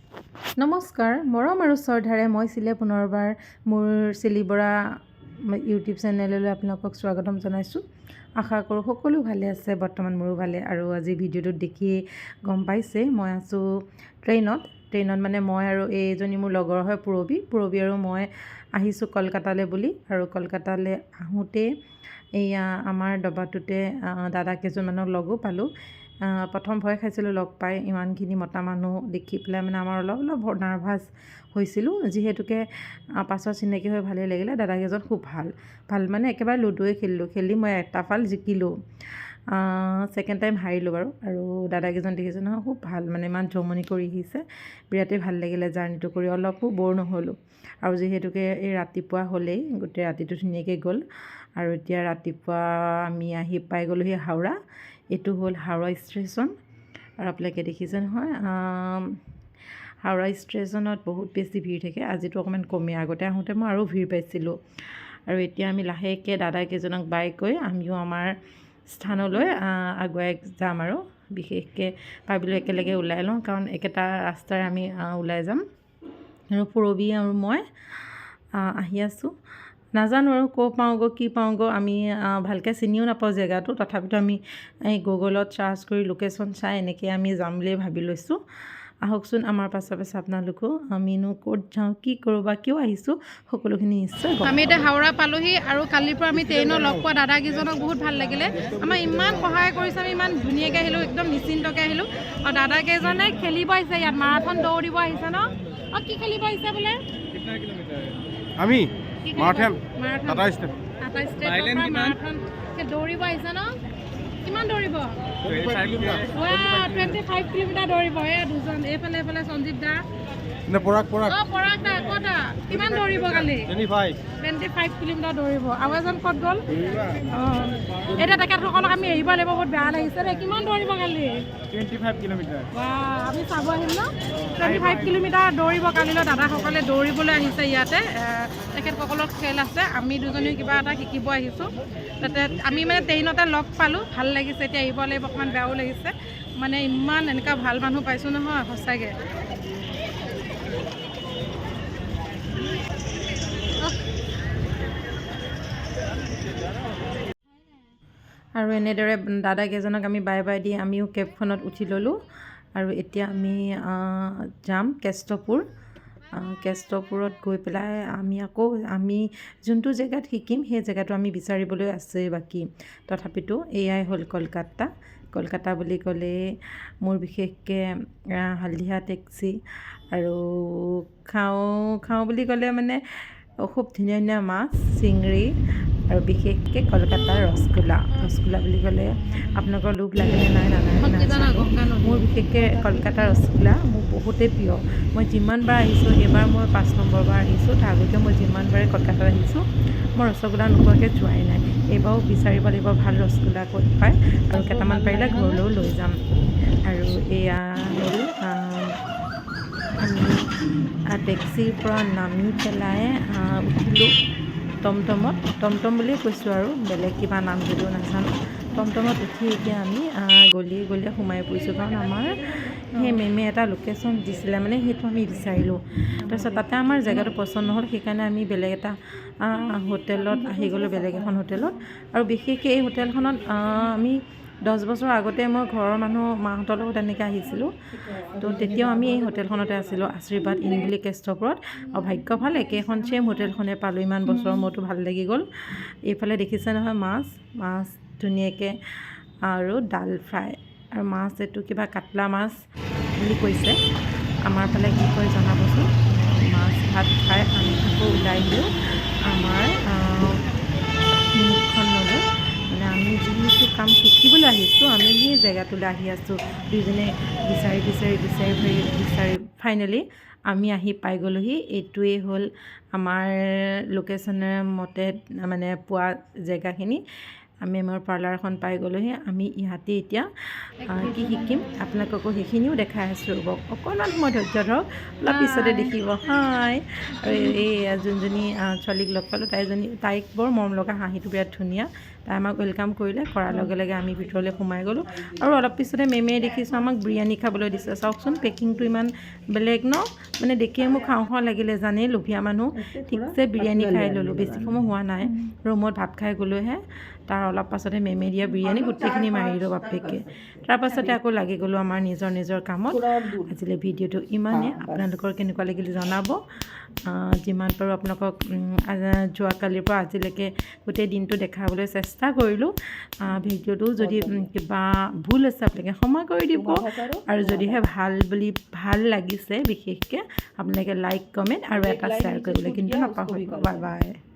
নমস্কাৰ মৰম আৰু শ্ৰদ্ধাৰে মই চিলে পুনৰবাৰ মোৰ চিলি বৰা ইউটিউব চেনেললৈ আপোনালোকক স্বাগতম জনাইছোঁ। আশা কৰোঁ সকলো ভালে আছে। বৰ্তমান মোৰো ভালে। আৰু আজি ভিডিঅ'টোত দেখি গম পাইছে মই আছোঁ ট্ৰেইনত মানে মই আৰু এইজনী মোৰ লগৰ হয় পূৰবী আৰু মই আহিছোঁ কলকাতালৈ বুলি। আৰু কলকাতালৈ আহোঁতে এয়া আমাৰ দবাটোতে দাদা কেইজনমানক লগো পালোঁ। প্ৰথম ভয় খাইছিলোঁ লগ পাই, ইমানখিনি মতা মানুহ দেখি পেলাই মানে আমাৰ অলপ নাৰ্ভাছ হৈছিলোঁ। যিহেতুকে পাছত চিনাকি হৈ ভালেই লাগিলে। দাদাকেইজন খুব ভাল মানে একেবাৰে লুডুৱে খেলি মই এটা ফাল জিকিলোঁ, ছেকেণ্ড টাইম হাৰিলোঁ বাৰু। আৰু দাদাকেইজন দেখিছোঁ নহয়, খুব ভাল মানে ইমান জমনি কৰি আহিছে। বিৰাটেই ভাল লাগিলে জাৰ্ণিটো কৰি, অলপো ব'ৰ নহ'লোঁ। আৰু যিহেতুকে এই ৰাতিপুৱা হ'লেই, গোটেই ৰাতিটো ধুনীয়াকৈ গ'ল। আৰু এতিয়া ৰাতিপুৱা আমি আহি পাই গ'লোহি হাওৰা। এইটো হ'ল হাওৰা ষ্টেচন। আৰু আপোনালোকে দেখিছে নহয়, হাওৰা ষ্টেচনত বহুত বেছি ভিৰ থাকে। আজিতো অকণমান কমে, আগতে আহোঁতে মই আৰু ভিৰ পাইছিলোঁ। আৰু এতিয়া আমি লাহেকৈ দাদাকেইজনক বাই কৈ আমিও আমাৰ স্থানলৈ আগুৱাই যাম। আৰু বিশেষকৈ ভাবিলোঁ একেলগে ওলাই লওঁ, কাৰণ একেটা ৰাস্তাৰে আমি ওলাই যাম। আৰু পূৰবী আৰু মই আহি আছোঁ। নাজানো আৰু ক'ৰ পাওঁগৈ কি পাওঁগৈ, আমি ভালকৈ চিনিও নাপাওঁ জেগাটো। তথাপিতো আমি এই গুগলত চাৰ্চ কৰি লোকেশ্যন চাই এনেকৈ আমি যাম বুলি ভাবি লৈছোঁ। আহকচোন আমাৰ পাছে আপোনালোকেও। আমিনো ক'ত যাওঁ, কি কৰোঁ বা কিয় আহিছোঁ, সকলোখিনি নিশ্চয় আমি এতিয়া হাওৰা পালোহি। আৰু কালিৰ পৰা আমি ট্ৰেইনত লগ পোৱা দাদাকেইজনক বহুত ভাল লাগিলে। আমাৰ ইমান সহায় কৰিছে, আমি ইমান ধুনীয়াকৈ আহিলোঁ, একদম নিশ্চিন্তকৈ আহিলোঁ। আৰু দাদাকেইজনে খেলিব আহিছে, ইয়াত মাৰাথন দৌৰিব আহিছে ন। অঁ, কি খেলিব আহিছে বোলে? আমি মাৰাথন দৌৰিব আহিছে ন। কিমান দৌৰিব? 25 কিলোমিটাৰ দৌৰিব। এয়া দুজন, এইফালে সঞ্জীৱ দা, পৰাগ দা ক'তা, কিমান দৌৰিব কালি? 25 কিলোমিটাৰ দৌৰিব। আৰু এজন ক'ত গ'ল? অঁ, এতিয়া তেখেতসকলক আমি এৰিব লাগিব, বহুত বেয়া লাগিছে দেই। কিমান দৌৰিব কালি? 25 কিলোমিটাৰ। আমি চাব আহিম ন। 25 কিলোমিটাৰ দৌৰিব কালিলৈ। দাদাসকলে দৌৰিবলৈ আহিছে ইয়াতে। তেখেতসকলৰ খেল আছে, আমি দুজনীও কিবা এটা শিকিব আহিছোঁ। তাতে আমি মানে ট্ৰেইনতে লগ পালোঁ, ভাল লাগিছে। এতিয়া এৰিব লাগিব, অকণমান বেয়াও লাগিছে। মানে ইমান এনেকুৱা ভাল মানুহ পাইছোঁ নহয়, সঁচাকৈ। আৰু এনেদৰে দাদাকেইজনক আমি বাই দি আমিও কেবখনত উঠি ল'লোঁ। আৰু এতিয়া আমি যাম কেষ্টপুৰত গৈ পেলাই আমি যোনটো জেগাত শিকিম সেই জেগাটো আমি বিচাৰিবলৈ আছে বাকী। তথাপিতো এয়াই হ'ল কলকাতা বুলি ক'লে মোৰ বিশেষকৈ হালধিয়া টেক্সি। আৰু খাওঁ বুলি ক'লে মানে খুব ধুনীয়া মাছ, চিংৰি, আৰু বিশেষকৈ কলকাতাৰ ৰসগোল্লা বুলি ক'লে আপোনালোকৰ লোভ লাগেনে নাই নাজানো। মোৰ বিশেষকৈ কলকাতাৰ ৰসগোল্লা মোৰ বহুতেই প্ৰিয়। মই যিমানবাৰ আহিছোঁ, এইবাৰ মই 5 নম্বৰবাৰ আহিছোঁ। তাৰ আগতেও মই যিমানবাৰে কলকাতাত আহিছোঁ, মই ৰসগোল্লা নোখোৱাকৈ যোৱাই নাই। এইবাৰো বিচাৰিব লাগিব ভাল ৰসগোল্লা ক'ত পায়, আৰু কেইটামান পাৰিলে ঘৰলৈও লৈ যাম। আৰু এয়া হ'ল আমি টেক্সিৰ পৰা নামি পেলাই উঠিলোঁ টমটম বুলিয়ে কৈছোঁ, আৰু বেলেগ কিবা নাম যদিও নাজানো। টমটমত উঠি এতিয়া আমি গলিয়ে সোমাই পৰিছোঁ, কাৰণ আমাৰ সেই মেমে এটা লোকেশ্যন দিছিলে, মানে সেইটো আমি বিচাৰিলোঁ। তাৰপিছত তাতে আমাৰ জেগাটো পচন্দ নহ'ল, সেইকাৰণে আমি বেলেগ এটা হোটেলত আহি গ'লোঁ, বেলেগ এখন হোটেলত। আৰু বিশেষকৈ এই হোটেলখনত আমি 10 বছৰ আগতে মই ঘৰৰ মাহঁতৰ লগত তেনেকৈ আহিছিলোঁ। তো তেতিয়াও আমি এই হোটেলখনতে আছিলোঁ, আশীৰ্বাদ ইন বুলি কেষ্টপুৰত। আৰু ভাগ্য ভাল, একেখন ছেইম হোটেলখনে পালোঁ। ইমান বছৰৰ মূৰতো ভাল লাগি গ'ল। এইফালে দেখিছে নহয় মাছ ধুনীয়াকৈ, আৰু ডাল ফ্ৰাই, আৰু মাছ এইটো কিবা কাটলা মাছ বুলি কৈছে। আমাৰ ফালে কি কয় জনাবচোন। মাছ ভাত খাই আমি আকৌ ওলাই আহিলোঁ আমাৰ মুখখনলৈ। মানে আমি যিটো কাম শিকিবলৈ আহিছোঁ, আমি সেই জেগাটোলৈ আহি আছোঁ। দুইজনে বিচাৰি ফাইনেলি আমি আহি পাই গ'লোহি। এইটোৱেই হ'ল আমাৰ লোকেশ্যনৰ মতে মানে পোৱা জেগাখিনি। আমি আমাৰ পাৰ্লাৰখন পাই গ'লোহি আমি ইয়াতে এতিয়া কি শিকিম আপোনালোককো সেইখিনিও দেখাই আছোঁ ৰ'ব অকণমান সময় ধৈৰ্য ধৰক অলপ পিছতে দেখিব হাই আৰু এই যোনজনী ছোৱালীক লগ পালোঁ তাইক বৰ মৰম লগা হাঁহিটো বিৰাট ধুনীয়া তাই আমাক ৱেলকাম কৰিলে কৰাৰ লগে লগে আমি ভিতৰলৈ সোমাই গ'লোঁ আৰু অলপ পিছতে মেমে দেখিছোঁ আমাক বিৰিয়ানী খাবলৈ দিছে চাওকচোন পেকিংটো ইমান বেলেগ ন মানে দেখিয়ে মোক খাওঁ খাওঁ লাগিলে জানেই লোভীয়া মানুহ ঠিকছে বিৰিয়ানী খাই ল'লোঁ বেছি সময় হোৱা নাই ৰুমত ভাত খাই গ'লোহে তাৰ অলপ পাছতে মেমে দিয়া বিৰিয়ানী গোটেইখিনি মাৰিলোঁ বাপেকে তাৰপাছতে আকৌ লাগি গ'লোঁ আমাৰ নিজৰ কামত আজিলৈ ভিডিঅ'টো ইমানেই আপোনালোকৰ কেনেকুৱা লাগিলে জনাব যিমান পাৰোঁ আপোনালোকক যোৱাকালিৰ পৰা আজিলৈকে গোটেই দিনটো দেখাবলৈ চেষ্টা কৰিলোঁ ভিডিঅ'টো যদি কিবা ভুল আছে আপোনালোকে ক্ষমা কৰি দিব আৰু যদিহে ভাল লাগিছে বিশেষকৈ আপোনালোকে লাইক কমেণ্ট আৰু এটা শ্বেয়াৰ কৰিবলৈ কিন্তু নাপাহৰিব বাই বাই